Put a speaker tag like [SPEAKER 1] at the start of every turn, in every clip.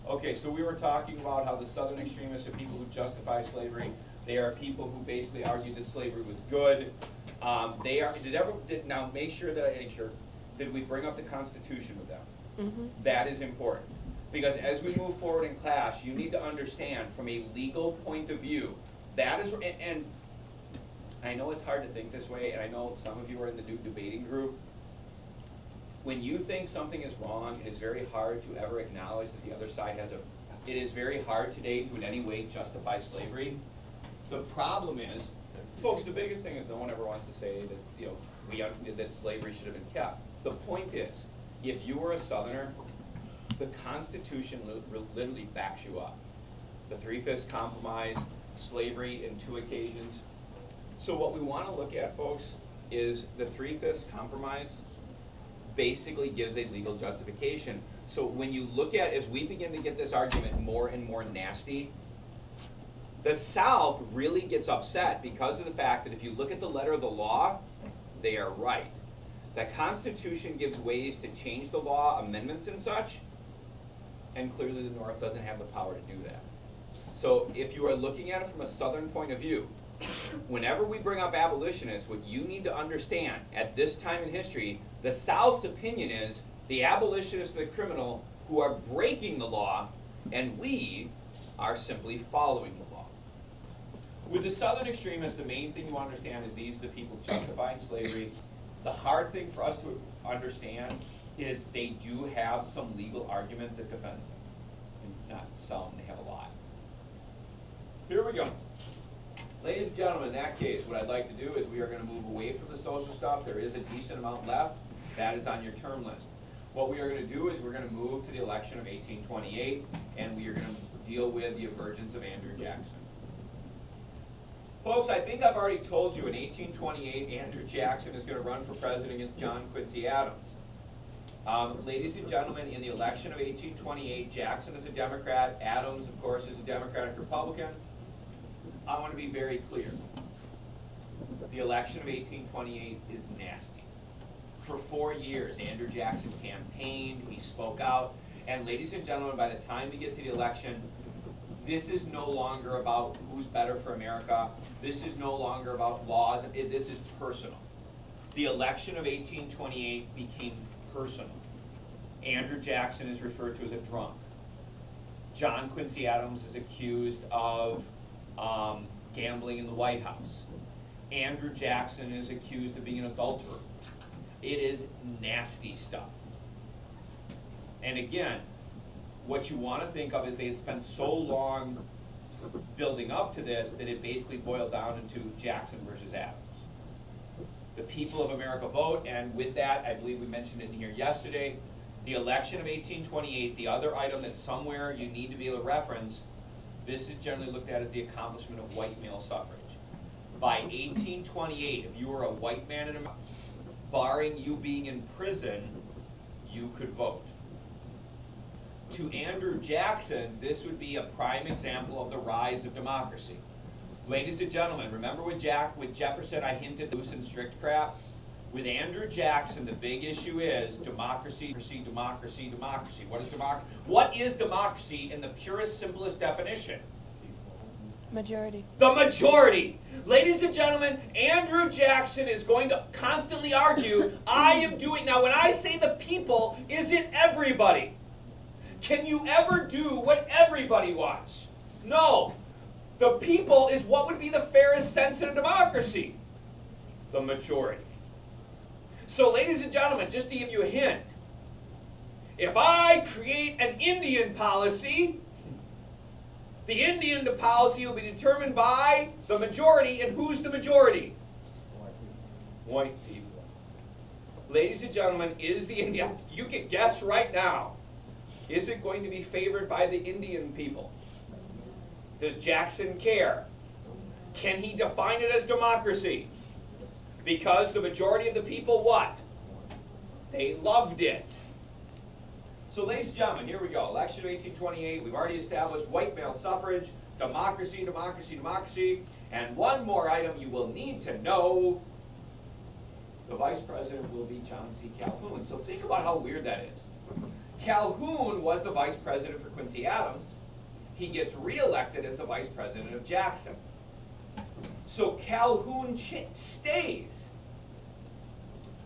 [SPEAKER 1] Okay, so we were talking about how the Southern extremists are people who justify slavery. They are people who basically argue that slavery was good. Now make sure did we bring up the Constitution with them?
[SPEAKER 2] Mm-hmm.
[SPEAKER 1] That is important. Because as we move forward in class, you need to understand from a legal point of view, that is, and I know it's hard to think this way, and I know some of you are in the new debating group. When you think something is wrong, it is very hard to ever acknowledge that the other side has it is very hard today to in any way justify slavery. The problem is, folks, the biggest thing is no one ever wants to say that, that slavery should have been kept. The point is, if you were a Southerner, the Constitution literally backs you up. The 3/5 compromise, slavery in 2 occasions. So what we want to look at, folks, is the 3/5 compromise basically gives a legal justification. So when you look at, as we begin to get this argument more and more nasty, the South really gets upset because of the fact that if you look at the letter of the law, they are right. The Constitution gives ways to change the law, amendments and such, and clearly the North doesn't have the power to do that. So if you are looking at it from a Southern point of view, whenever we bring up abolitionists, what you need to understand at this time in history, the South's opinion is the abolitionists are the criminal who are breaking the law, and we are simply following the law. With the Southern extremists, the main thing you understand is these are the people justifying slavery. The hard thing for us to understand is they do have some legal argument that defends them. And not some, they have a lot. Here we go. Ladies and gentlemen, in that case, what I'd like to do is we are going to move away from the social stuff. There is a decent amount left. That is on your term list. What we are going to do is we're going to move to the election of 1828, and we are going to deal with the emergence of Andrew Jackson. Folks, I think I've already told you in 1828, Andrew Jackson is going to run for president against John Quincy Adams. Ladies and gentlemen, in the election of 1828, Jackson is a Democrat. Adams, of course, is a Democratic Republican. I want to be very clear. The election of 1828 is nasty. For 4 years, Andrew Jackson campaigned, he spoke out, and ladies and gentlemen, by the time we get to the election, this is no longer about who's better for America. This is no longer about laws. This is personal. The election of 1828 became personal. Andrew Jackson is referred to as a drunk. John Quincy Adams is accused of gambling in the White House. Andrew Jackson is accused of being an adulterer. It is nasty stuff. And again, what you want to think of is they had spent so long building up to this that it basically boiled down into Jackson versus Adams. The people of America vote, and with that, I believe we mentioned it in here yesterday, the election of 1828, the other item that somewhere you need to be able to reference, this is generally looked at as the accomplishment of white male suffrage. By 1828, if you were a white man in America, barring you being in prison, you could vote. To Andrew Jackson, this would be a prime example of the rise of democracy. Ladies and gentlemen, remember with Jefferson I hinted loose and strict crap? With Andrew Jackson, the big issue is democracy, democracy, democracy. What is democracy? What is democracy in the purest, simplest definition?
[SPEAKER 2] Majority.
[SPEAKER 1] The majority. Ladies and gentlemen, Andrew Jackson is going to constantly argue, I am doing, now when I say the people, is it everybody? Can you ever do what everybody wants? No. The people is what would be the fairest sense in a democracy. The majority. So ladies and gentlemen, just to give you a hint, if I create an Indian policy, the Indian policy will be determined by the majority, and who's the majority? White people. Ladies and gentlemen, is the Indian, you can guess right now, is it going to be favored by the Indian people? Does Jackson care? Can he define it as democracy? Because the majority of the people what? They loved it. So ladies and gentlemen, here we go. Election of 1828. We've already established white male suffrage, democracy, democracy, democracy. And one more item you will need to know. The vice president will be John C. Calhoun. So think about how weird that is. Calhoun was the vice president for Quincy Adams. He gets reelected as the vice president of Jackson. So Calhoun stays.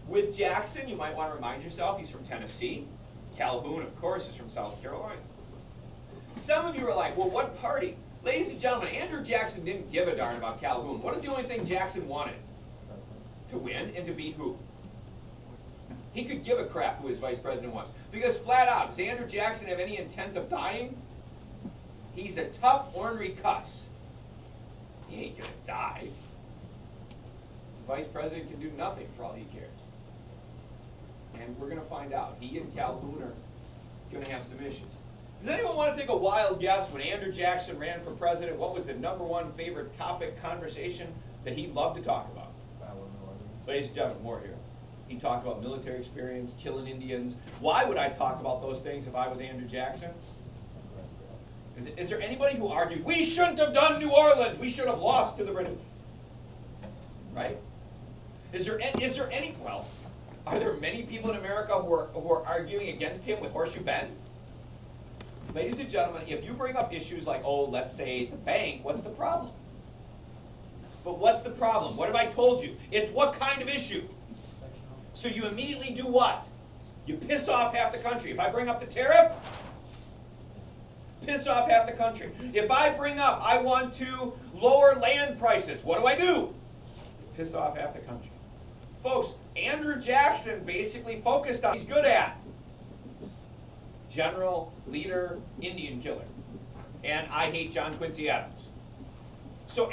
[SPEAKER 1] With Jackson, you might want to remind yourself he's from Tennessee. Calhoun, of course, is from South Carolina. Some of you are like, well, what party? Ladies and gentlemen, Andrew Jackson didn't give a darn about Calhoun. What is the only thing Jackson wanted? To win and to beat who? He could give a crap who his vice president was. Because flat out, does Andrew Jackson have any intent of dying? He's a tough, ornery cuss. He ain't gonna die. The vice president can do nothing for all he cares. And we're gonna find out. He and Calhoun are gonna have some issues. Does anyone want to take a wild guess when Andrew Jackson ran for president? What was the #1 favorite topic conversation that he loved to talk about? Ladies and gentlemen, more here. He talked about military experience, killing Indians. Why would I talk about those things if I was Andrew Jackson? Is there anybody who argued, we shouldn't have done New Orleans, we should have lost to the British? Right? Is there any, well, are there many people in America who are arguing against him with Horseshoe Bend? Ladies and gentlemen, if you bring up issues like, oh, let's say the bank, what's the problem? But what's the problem? What have I told you? It's what kind of issue? So you immediately do what? You piss off half the country. If I bring up the tariff, piss off half the country. If I bring up, I want to lower land prices, what do? Piss off half the country. Folks, Andrew Jackson basically focused on what he's good at. General, leader, Indian killer. And I hate John Quincy Adams. So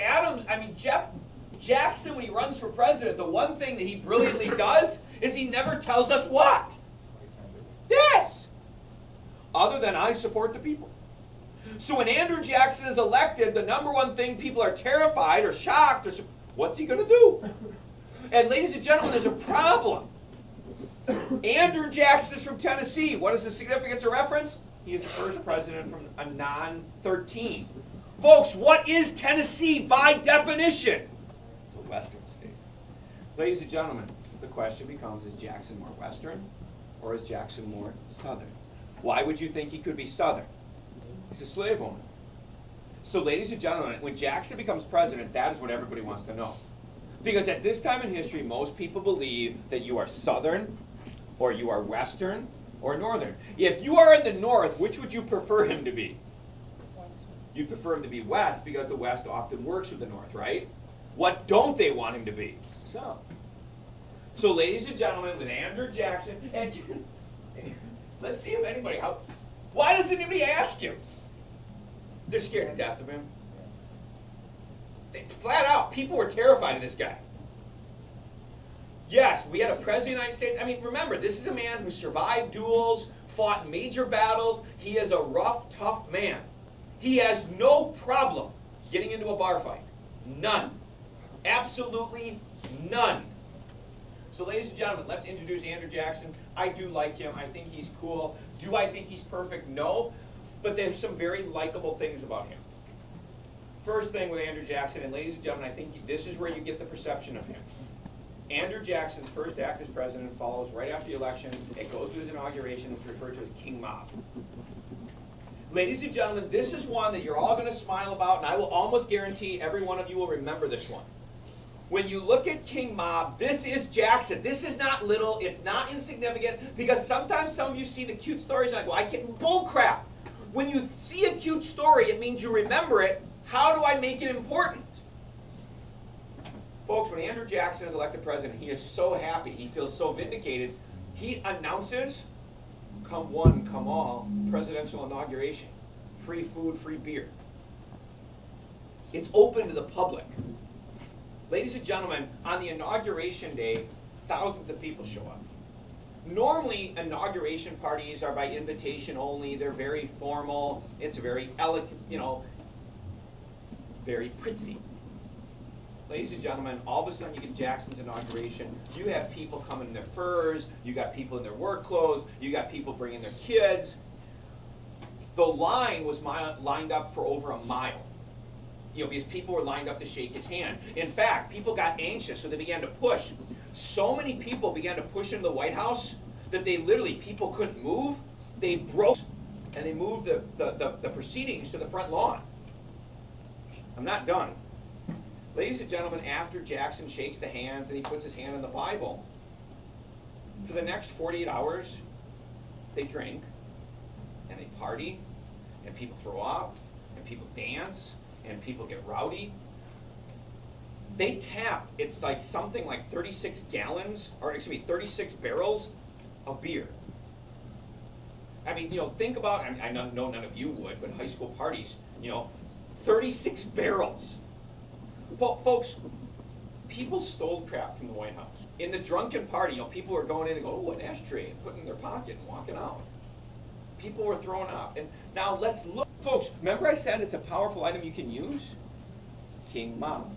[SPEAKER 1] Jackson, when he runs for president, the one thing that he brilliantly does is he never tells us what. Yes! Other than I support the people. So when Andrew Jackson is elected, the #1 thing people are terrified or shocked, or what's he going to do? And ladies and gentlemen, there's a problem. Andrew Jackson is from Tennessee. What is the significance of reference? He is the first president from a non-13. Folks, what is Tennessee by definition? It's a western state. Ladies and gentlemen, the question becomes, is Jackson more western or is Jackson more southern? Why would you think he could be southern? He's a slave owner. So ladies and gentlemen, when Jackson becomes president, that is what everybody wants to know. Because at this time in history, most people believe that you are southern or you are western or northern. If you are in the north, which would you prefer him to be? You'd prefer him to be west because the west often works with the north, right? What don't they want him to be? South. So ladies and gentlemen, with Andrew Jackson, and let's see if anybody, why doesn't anybody ask him? They're scared to death of him. Flat out, people were terrified of this guy. Yes, we had a president of the United States. I mean, remember, this is a man who survived duels, fought major battles. He is a rough, tough man. He has no problem getting into a bar fight. None. Absolutely none. So ladies and gentlemen, let's introduce Andrew Jackson. I do like him. I think he's cool. Do I think he's perfect? No. But there's some very likable things about him. First thing with Andrew Jackson, and ladies and gentlemen, I think this is where you get the perception of him. Andrew Jackson's first act as president follows right after the election. It goes with his inauguration. It's referred to as King Mob. Ladies and gentlemen, this is one that you're all going to smile about, and I will almost guarantee every one of you will remember this one. When you look at King Mob, this is Jackson. This is not little. It's not insignificant, because sometimes some of you see the cute stories and like, well, I can't, bull crap. When you see a cute story, it means you remember it. How do I make it important? Folks, when Andrew Jackson is elected president, he is so happy. He feels so vindicated. He announces, come one, come all, presidential inauguration. Free food, free beer. It's open to the public. Ladies and gentlemen, on the inauguration day, thousands of people show up. Normally, inauguration parties are by invitation only. They're very formal. It's very elegant, very pretty. Ladies and gentlemen, all of a sudden you get Jackson's inauguration. You have people coming in their furs. You got people in their work clothes. You got people bringing their kids. The line was lined up for over a mile. Because people were lined up to shake his hand. In fact, people got anxious, so they began to push. So many people began to push into the White House that people couldn't move. They broke and they moved the proceedings to the front lawn. I'm not done. Ladies and gentlemen, after Jackson shakes the hands and he puts his hand on the Bible, for the next 48 hours, they drink and they party and people throw up and people dance and people get rowdy. They tap, it's like something like 36 gallons, or excuse me, 36 barrels of beer. I mean, you know, think about, I know none of you would, but high school parties, you know, 36 barrels. Folks, people stole crap from the White House. In the drunken party, you know, people were going in and going, oh, an ashtray, and putting it in their pocket and walking out. People were throwing up. And now let's look. Folks, remember I said it's a powerful item you can use? King Mob.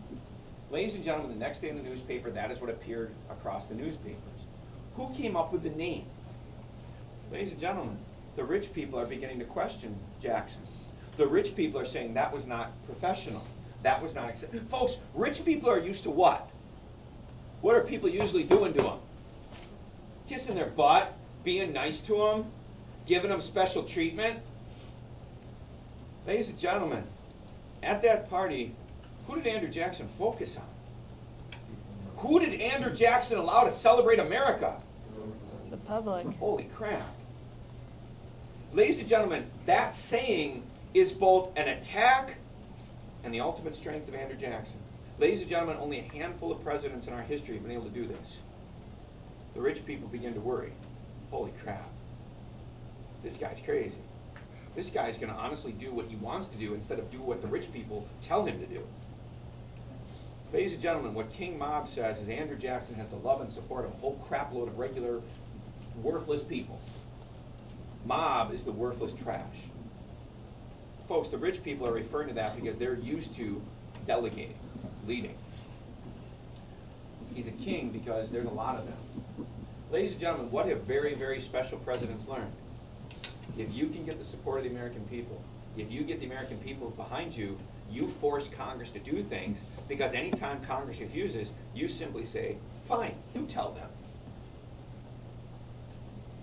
[SPEAKER 1] Ladies and gentlemen, the next day in the newspaper, that is what appeared across the newspapers. Who came up with the name? Ladies and gentlemen, the rich people are beginning to question Jackson. The rich people are saying that was not professional. That was not acceptable. Folks, rich people are used to what? What are people usually doing to them? Kissing their butt, being nice to them, giving them special treatment. Ladies and gentlemen, at that party, who did Andrew Jackson focus on? Who did Andrew Jackson allow to celebrate America?
[SPEAKER 2] The public.
[SPEAKER 1] Holy crap. Ladies and gentlemen, that saying is both an attack and the ultimate strength of Andrew Jackson. Ladies and gentlemen, only a handful of presidents in our history have been able to do this. The rich people begin to worry. Holy crap. This guy's crazy. This guy's going to honestly do what he wants to do instead of do what the rich people tell him to do. Ladies and gentlemen, what King Mob says is Andrew Jackson has the love and support of a whole crapload of regular, worthless people. Mob is the worthless trash. Folks, the rich people are referring to that because they're used to delegating, leading. He's a king because there's a lot of them. Ladies and gentlemen, what have very, very special presidents learned? If you can get the support of the American people, if you get the American people behind you, you force Congress to do things, because anytime Congress refuses, you simply say, fine, you tell them.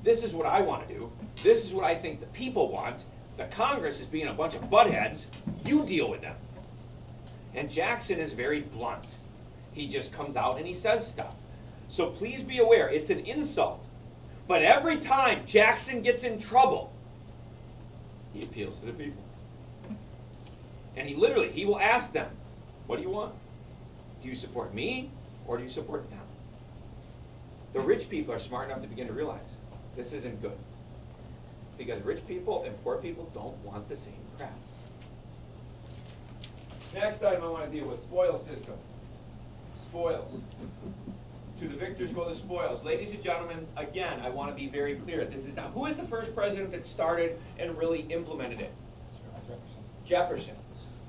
[SPEAKER 1] This is what I want to do. This is what I think the people want. The Congress is being a bunch of buttheads. You deal with them. And Jackson is very blunt. He just comes out and he says stuff. So please be aware, it's an insult. But every time Jackson gets in trouble, he appeals to the people. And he will ask them, what do you want? Do you support me or do you support them? The rich people are smart enough to begin to realize this isn't good. Because rich people and poor people don't want the same crap. Next item I want to deal with, spoils system. Spoils. To the victors go the spoils. Ladies and gentlemen, again, I want to be very clear. This is not, who is the first president that started and really implemented it? Jefferson.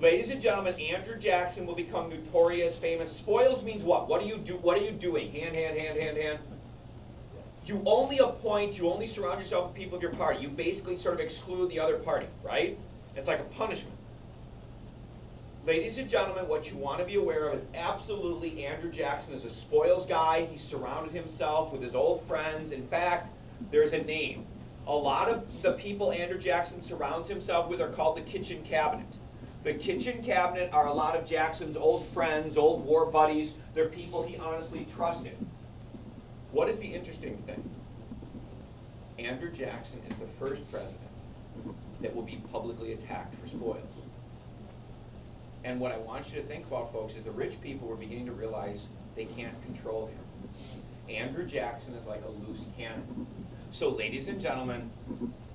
[SPEAKER 1] Ladies and gentlemen, Andrew Jackson will become notorious, famous. Spoils means what? What are you doing? Hand. You only appoint, you only surround yourself with people of your party. You basically sort of exclude the other party, right? It's like a punishment. Ladies and gentlemen, what you want to be aware of is absolutely Andrew Jackson is a spoils guy. He surrounded himself with his old friends. In fact, there's a name. A lot of the people Andrew Jackson surrounds himself with are called the kitchen cabinet. The kitchen cabinet are a lot of Jackson's old friends, old war buddies. They're people he honestly trusted. What is the interesting thing? Andrew Jackson is the first president that will be publicly attacked for spoils. And what I want you to think about, folks, is the rich people were beginning to realize they can't control him. Andrew Jackson is like a loose cannon. So, ladies and gentlemen,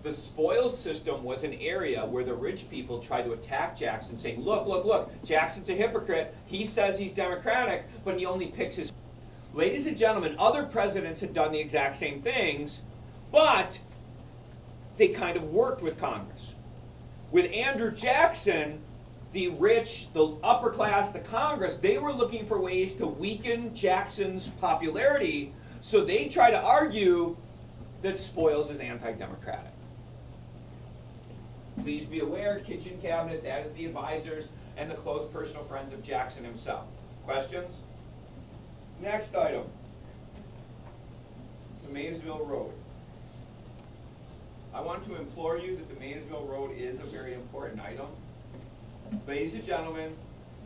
[SPEAKER 1] the spoils system was an area where the rich people tried to attack Jackson, saying, look, Jackson's a hypocrite. He says he's Democratic, but he only picks his... Ladies and gentlemen, other presidents had done the exact same things, but they kind of worked with Congress. With Andrew Jackson, the rich, the upper class, the Congress, they were looking for ways to weaken Jackson's popularity, so they try to argue that spoils is anti-democratic. Please be aware, kitchen cabinet, that is the advisors and the close personal friends of Jackson himself. Questions? Next item, the Maysville Road. I want to implore you that the Maysville Road is a very important item. Ladies and gentlemen,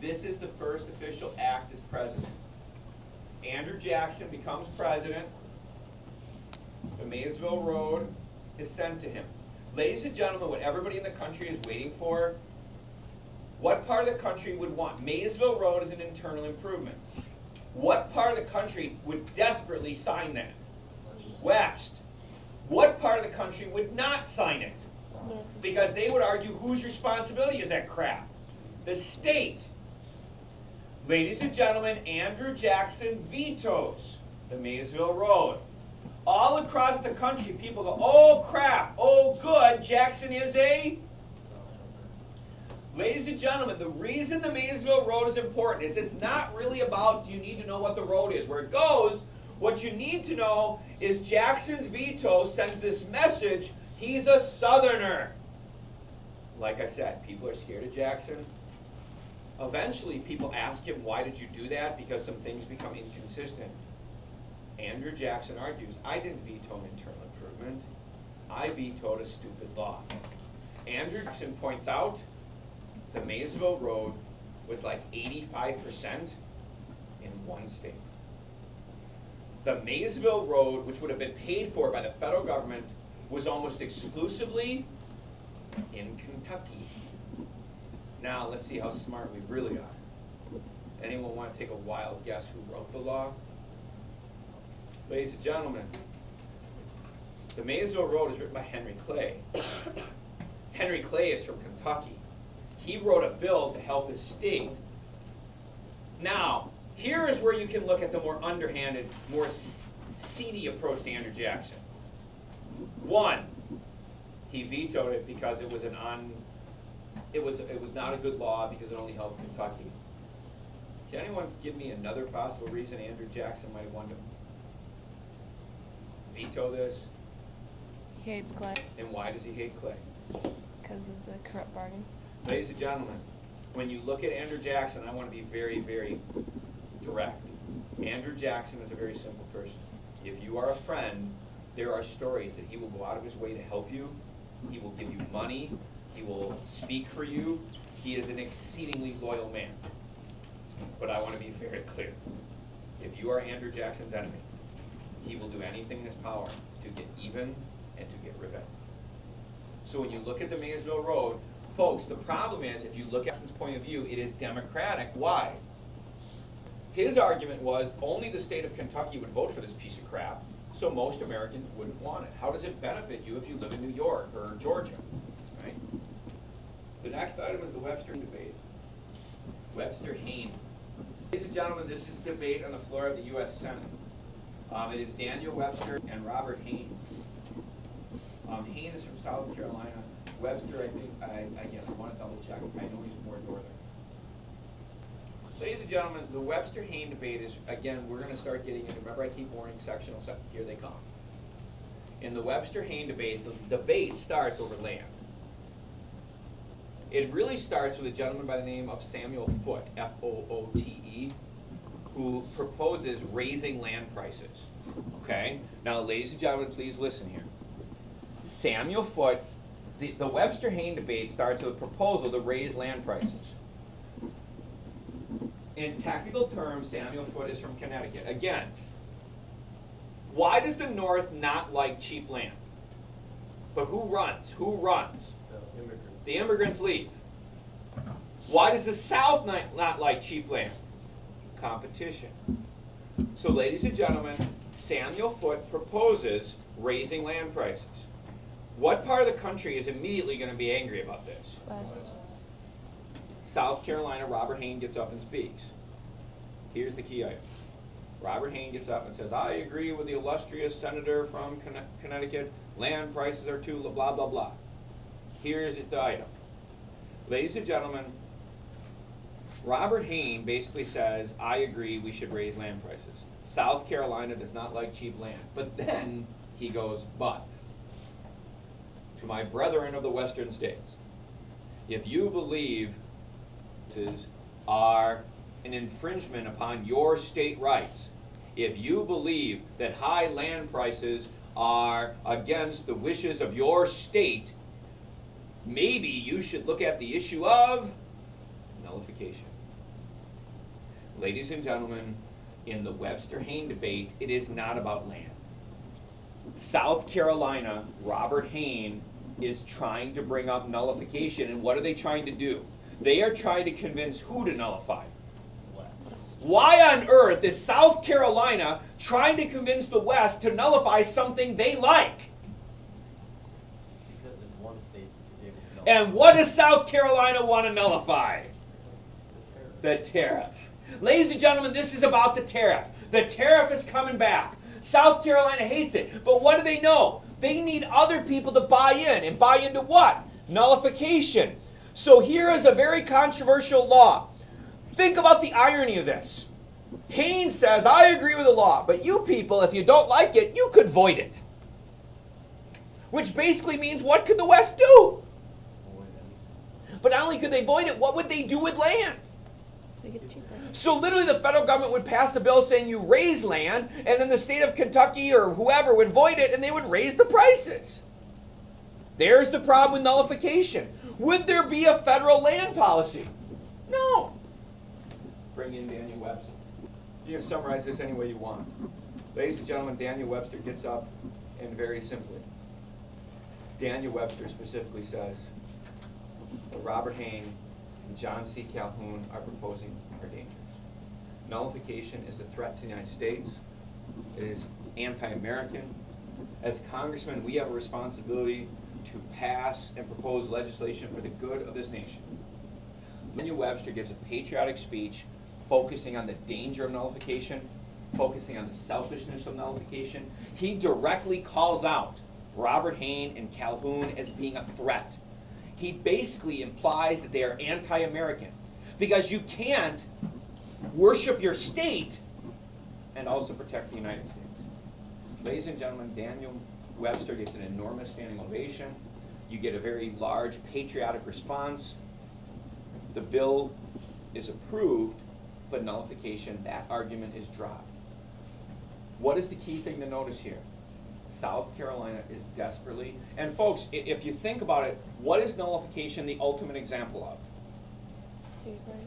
[SPEAKER 1] this is the first official act as president. Andrew Jackson becomes president. The Maysville Road is sent to him. Ladies and gentlemen, what everybody in the country is waiting for, what part of the country would want? Maysville Road is an internal improvement. What part of the country would desperately sign that? West. What part of the country would not sign it? Because they would argue, whose responsibility is that crap? The state. Ladies and gentlemen, Andrew Jackson vetoes the Maysville Road. All across the country, people go, oh crap, oh good, Jackson is a... Ladies and gentlemen, the reason the Maysville Road is important is it's not really about, do you need to know what the road is, where it goes. What you need to know is Jackson's veto sends this message, he's a Southerner. Like I said, people are scared of Jackson. Eventually, people ask him, why did you do that? Because some things become inconsistent. Andrew Jackson argues, I didn't veto an internal improvement. I vetoed a stupid law. Andrew Jackson points out, the Maysville Road was like 85% in one state. The Maysville Road, which would have been paid for by the federal government, was almost exclusively in Kentucky. Now, let's see how smart we really are. Anyone want to take a wild guess who wrote the law? Ladies and gentlemen, the Maysville Road is written by Henry Clay. Henry Clay is from Kentucky. He wrote a bill to help his state. Now, here is where you can look at the more underhanded, more seedy approach to Andrew Jackson. One, he vetoed it because it was it was not a good law because it only helped Kentucky. Can anyone give me another possible reason Andrew Jackson might have wanted to veto this?
[SPEAKER 2] He hates Clay
[SPEAKER 1] And why does he hate Clay?
[SPEAKER 2] because of the corrupt bargain.
[SPEAKER 1] Ladies and gentlemen, when you look at Andrew Jackson, I want to be very, very direct. Andrew Jackson is a very simple person. If you are a friend, there are stories that he will go out of his way to help you. He will give you money. He will speak for you. He is an exceedingly loyal man. But I want to be very clear. If you are Andrew Jackson's enemy, he will do anything in his power to get even and to get revenge. So when you look at the Maysville Road, folks, the problem is, if you look at Jackson's point of view, it is democratic. Why? His argument was only the state of Kentucky would vote for this piece of crap, so most Americans wouldn't want it. How does it benefit you if you live in New York or Georgia? Right? The next item is the Webster debate. Webster-Hayne. Ladies and gentlemen, this is a debate on the floor of the U.S. Senate. It is Daniel Webster and Robert Hayne. Hayne is from South Carolina. Webster, I think, again, I want to double check. I know he's more northern. Ladies and gentlemen, the Webster-Hayne debate is, again, we're going to start getting into, remember I keep warning sectional, so here they come. In the Webster-Hayne debate, the debate starts over land. It really starts with a gentleman by the name of Samuel Foote, F-O-O-T-E, who proposes raising land prices. Okay? Now, ladies and gentlemen, please listen here. Samuel Foote, the Webster-Hayne debate starts with a proposal to raise land prices. In technical terms, Samuel Foote is from Connecticut. Again, why does the North not like cheap land? But who runs? Who runs? The immigrants leave. Why does the South not like cheap land? Competition. So, ladies and gentlemen, Samuel Foote proposes raising land prices. What part of the country is immediately going to be angry about this?
[SPEAKER 2] West.
[SPEAKER 1] South Carolina, Robert Hayne gets up and speaks. Here's the key item. Robert Hayne gets up and says, I agree with the illustrious senator from Connecticut. Land prices are too blah, blah, blah. Here's the item. Ladies and gentlemen, Robert Hayne basically says, I agree we should raise land prices. South Carolina does not like cheap land. But then he goes, but to my brethren of the western states, if you believe this are an infringement upon your state rights, if you believe that high land prices are against the wishes of your state, maybe you should look at the issue of nullification. Ladies and gentlemen, in the Webster-Hayne debate, it is not about land. South Carolina, Robert Hayne is trying to bring up nullification, and what are they trying to do? They are trying to convince who to nullify? Why on earth is South Carolina trying to convince the West to nullify something they like?
[SPEAKER 3] Because in one state is able to nullify.
[SPEAKER 1] And what does South Carolina want to nullify? The tariff. Ladies and gentlemen, this is about the tariff. The tariff is coming back. South Carolina hates it. But what do they know? They need other people to buy in. And buy into what? Nullification. So here is a very controversial law. Think about the irony of this. Haynes says, I agree with the law, but you people, if you don't like it, you could void it. Which basically means, what could the West do? But not only could they void it, what would they do with land?
[SPEAKER 2] Make it cheaper.
[SPEAKER 1] So literally the federal government would pass a bill saying you raise land, and then the state of Kentucky or whoever would void it, and they would raise the prices. There's the problem with nullification. Would there be a federal land policy? No. Bring in Daniel Webster. You can summarize this any way you want. Ladies and gentlemen, Daniel Webster gets up and very simply, Daniel Webster specifically says what Robert Hayne and John C. Calhoun are proposing are dangerous. Nullification is a threat to the United States. It is anti-American. As congressmen, we have a responsibility to pass and propose legislation for the good of this nation. Daniel Webster gives a patriotic speech focusing on the danger of nullification, focusing on the selfishness of nullification. He directly calls out Robert Hayne and Calhoun as being a threat. He basically implies that they are anti-American, because you can't worship your state and also protect the United States. Ladies and gentlemen, Daniel Webster gets an enormous standing ovation. You get a very large patriotic response. The bill is approved, but nullification, that argument is dropped. What is the key thing to notice here? South Carolina is desperately, and folks, if you think about it, what is nullification the ultimate example of?
[SPEAKER 2] State rights.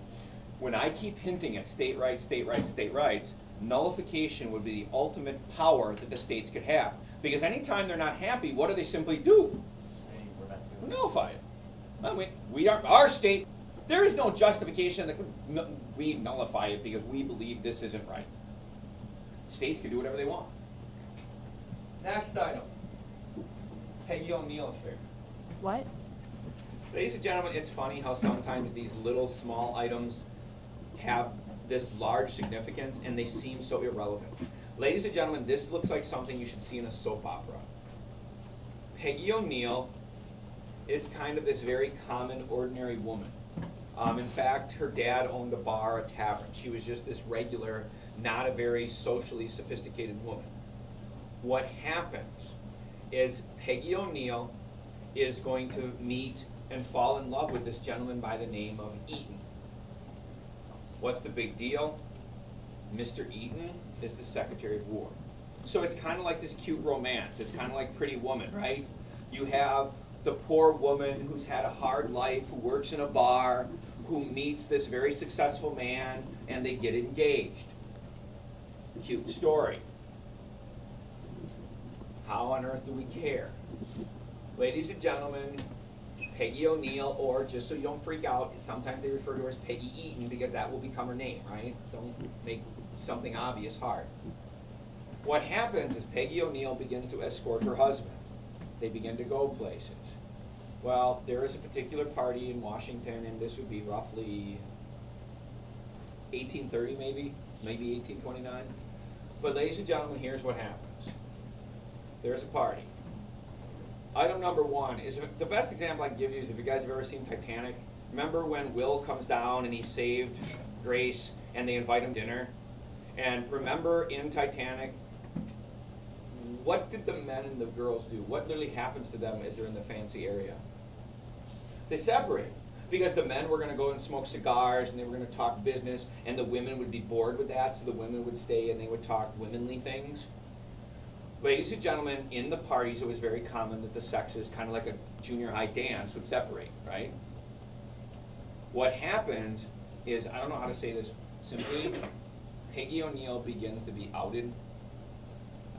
[SPEAKER 1] When I keep hinting at state rights, state rights, state rights, nullification would be the ultimate power that the states could have. Because anytime they're not happy, what do they simply do?
[SPEAKER 3] Saying we're not doing it.
[SPEAKER 1] Nullify it. I mean, we are our state. There is no justification that we nullify it because we believe this isn't right. States can do whatever they want. Next item. Peggy O'Neill affair.
[SPEAKER 2] What?
[SPEAKER 1] Ladies and gentlemen, it's funny how sometimes these little small items have this large significance and they seem so irrelevant. Ladies and gentlemen, this looks like something you should see in a soap opera. Peggy O'Neill is kind of this very common, ordinary woman. In fact, her dad owned a bar, a tavern. She was just this regular, not a very socially sophisticated woman. What happens is Peggy O'Neill is going to meet and fall in love with this gentleman by the name of Eaton. What's the big deal? Mr. Eaton is the Secretary of War. So it's kind of like this cute romance. It's kind of like Pretty Woman, right? You have the poor woman who's had a hard life, who works in a bar, who meets this very successful man, and they get engaged. Cute story. How on earth do we care? Ladies and gentlemen, Peggy O'Neill, or just so you don't freak out, sometimes they refer to her as Peggy Eaton because that will become her name, right? Don't make something obvious hard. What happens is Peggy O'Neill begins to escort her husband. They begin to go places. Well, there is a particular party in Washington, and this would be roughly 1830 maybe 1829. But ladies and gentlemen, here's what happens. There's a party. Item number one is, the best example I can give you is if you guys have ever seen Titanic. Remember when Will comes down and he saved Grace and they invite him to dinner? And remember in Titanic, what did the men and the girls do? What literally happens to them as they're in the fancy area? They separate. Because the men were going to go and smoke cigars and they were going to talk business, and the women would be bored with that, so the women would stay and they would talk womanly things. Ladies and gentlemen, in the parties, it was very common that the sexes, kind of like a junior high dance, would separate, right? What happened is, I don't know how to say this simply, Peggy O'Neill begins to be outed.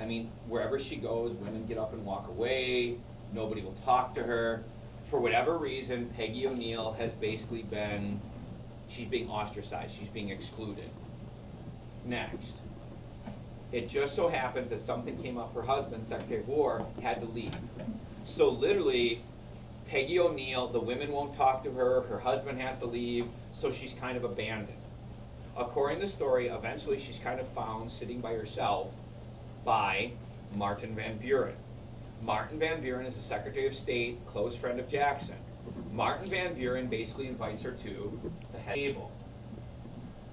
[SPEAKER 1] I mean, wherever she goes, women get up and walk away, nobody will talk to her. For whatever reason, Peggy O'Neill has basically been, she's being ostracized, she's being excluded. Next. It just so happens that something came up, her husband, Secretary of War, had to leave. So literally, Peggy O'Neill, the women won't talk to her, her husband has to leave, so she's kind of abandoned. According to the story, eventually she's kind of found sitting by herself by Martin Van Buren. Martin Van Buren is the Secretary of State, close friend of Jackson. Martin Van Buren basically invites her to the head table.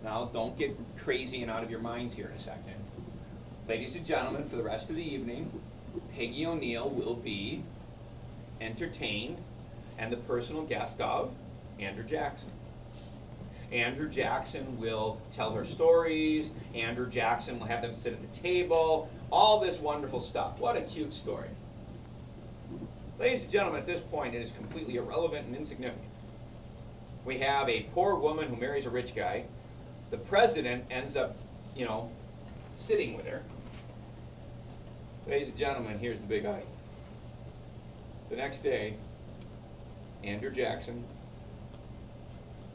[SPEAKER 1] Now, don't get crazy and out of your minds here in a second. Ladies and gentlemen, for the rest of the evening, Peggy O'Neill will be entertained and the personal guest of Andrew Jackson. Andrew Jackson will tell her stories, Andrew Jackson will have them sit at the table, all this wonderful stuff. What a cute story. Ladies and gentlemen, at this point it is completely irrelevant and insignificant. We have a poor woman who marries a rich guy. The president ends up, sitting with her. Ladies and gentlemen, here's the big item. The next day, Andrew Jackson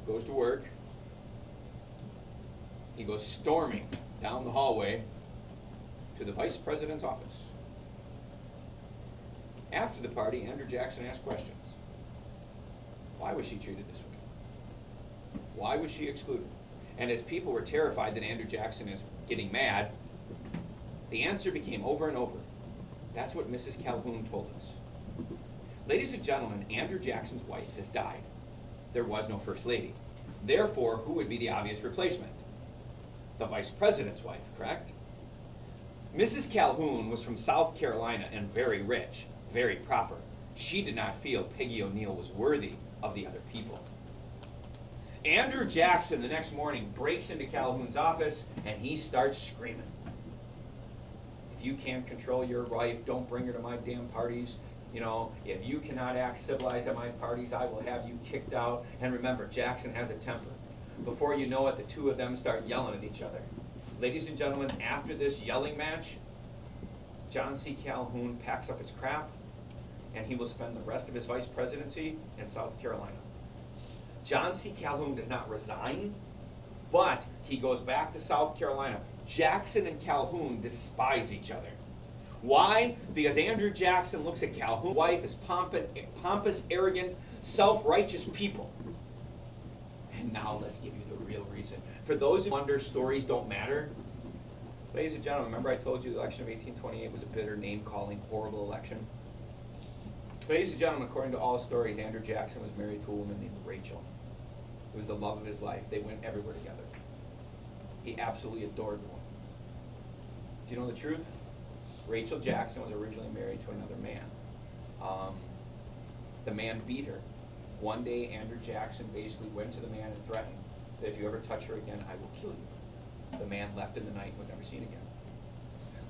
[SPEAKER 1] goes to work. He goes storming down the hallway to the vice president's office. After the party, Andrew Jackson asked questions. Why was she treated this way? Why was she excluded? And as people were terrified that Andrew Jackson is getting mad, the answer became over and over. That's what Mrs. Calhoun told us. Ladies and gentlemen, Andrew Jackson's wife has died. There was no first lady. Therefore, who would be the obvious replacement? The vice president's wife, correct? Mrs. Calhoun was from South Carolina and very rich, very proper. She did not feel Peggy O'Neill was worthy of the other people. Andrew Jackson the next morning breaks into Calhoun's office and he starts screaming. If you can't control your wife, don't bring her to my damn parties. If you cannot act civilized at my parties, I will have you kicked out. And remember, Jackson has a temper. Before you know it, the two of them start yelling at each other. Ladies and gentlemen, after this yelling match, John C. Calhoun packs up his crap and he will spend the rest of his vice presidency in South Carolina. John C. Calhoun does not resign, but he goes back to South Carolina. Jackson and Calhoun despise each other. Why? Because Andrew Jackson looks at Calhoun's wife as pompous, arrogant, self-righteous people. And now let's give you the real reason. For those who wonder stories don't matter, ladies and gentlemen, remember I told you the election of 1828 was a bitter, name-calling, horrible election? Ladies and gentlemen, according to all stories, Andrew Jackson was married to a woman named Rachel. It was the love of his life. They went everywhere together. He absolutely adored the woman. Do you know the truth? Rachel Jackson was originally married to another man. The man beat her. One day, Andrew Jackson basically went to the man and threatened that if you ever touch her again, I will kill you. The man left in the night and was never seen again.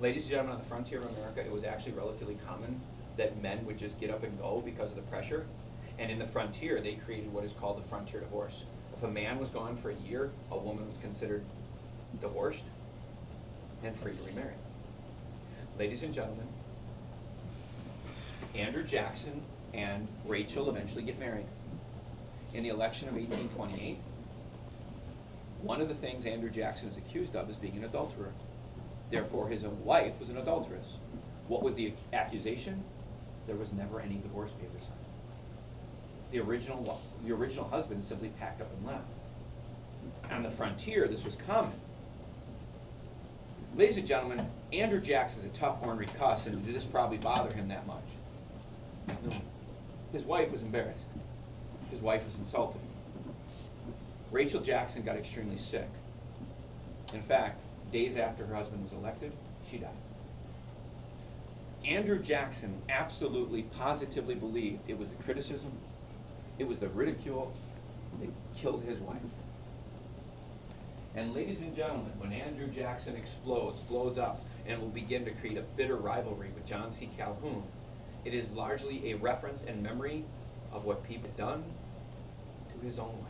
[SPEAKER 1] Ladies and gentlemen, on the frontier of America, it was actually relatively common that men would just get up and go because of the pressure. And in the frontier, they created what is called the frontier divorce. If a man was gone for a year, a woman was considered divorced and free to remarry. Ladies and gentlemen, Andrew Jackson and Rachel eventually get married. In the election of 1828, one of the things Andrew Jackson is accused of is being an adulterer. Therefore, his own wife was an adulteress. What was the accusation? There was never any divorce papers signed. The original husband simply packed up and left. On the frontier, this was common. Ladies and gentlemen, Andrew Jackson's a tough, ornery cuss, and did this probably bother him that much? No. His wife was embarrassed. His wife was insulted. Rachel Jackson got extremely sick. In fact, days after her husband was elected, she died. Andrew Jackson absolutely, positively believed it was the criticism, it was the ridicule that killed his wife. And ladies and gentlemen, when Andrew Jackson explodes, blows up, and will begin to create a bitter rivalry with John C. Calhoun. It is largely a reference and memory of what Pete had done to his own wife.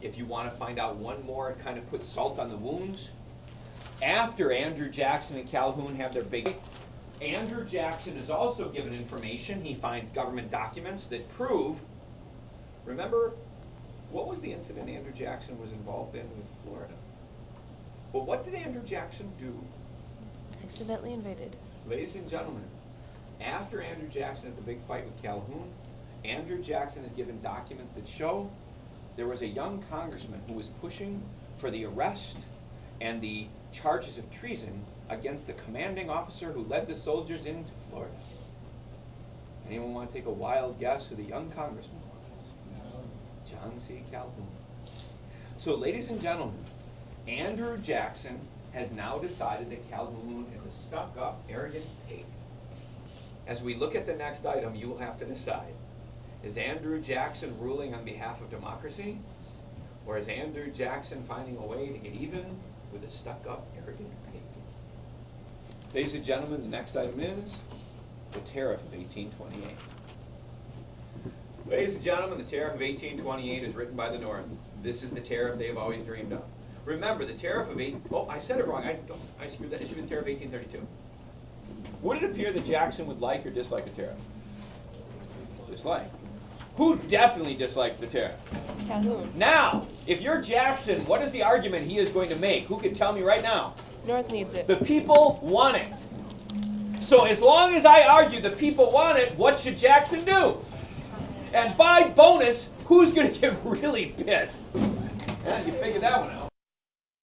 [SPEAKER 1] If you want to find out one more, kind of put salt on the wounds, after Andrew Jackson and Calhoun have their big, Andrew Jackson is also given information. He finds government documents that prove, remember, what was the incident Andrew Jackson was involved in with Florida? Well, what did Andrew Jackson do?
[SPEAKER 2] Accidentally invaded.
[SPEAKER 1] Ladies and gentlemen, after Andrew Jackson has the big fight with Calhoun, Andrew Jackson is given documents that show there was a young congressman who was pushing for the arrest and the charges of treason against the commanding officer who led the soldiers into Florida. Anyone want to take a wild guess who the young congressman was? John C. Calhoun. So, ladies and gentlemen, Andrew Jackson has now decided that Calhoun is a stuck-up, arrogant pig. As we look at the next item, you will have to decide. Is Andrew Jackson ruling on behalf of democracy? Or is Andrew Jackson finding a way to get even with a stuck-up, arrogant pig? Ladies and gentlemen, the next item is the Tariff of 1828. Ladies and gentlemen, the Tariff of 1828 is written by the North. This is the tariff they have always dreamed of. Remember, the Tariff of I said it wrong. I screwed that. It should be the Tariff of 1832. Would it appear that Jackson would like or dislike the tariff? Dislike. Who definitely dislikes the tariff?
[SPEAKER 2] Calhoun.
[SPEAKER 1] Now, if you're Jackson, what is the argument he is going to make? Who can tell me right now?
[SPEAKER 2] North needs it.
[SPEAKER 1] The people want it. So as long as I argue the people want it, what should Jackson do? And by bonus, who's going to get really pissed? Yeah, you figured that one out.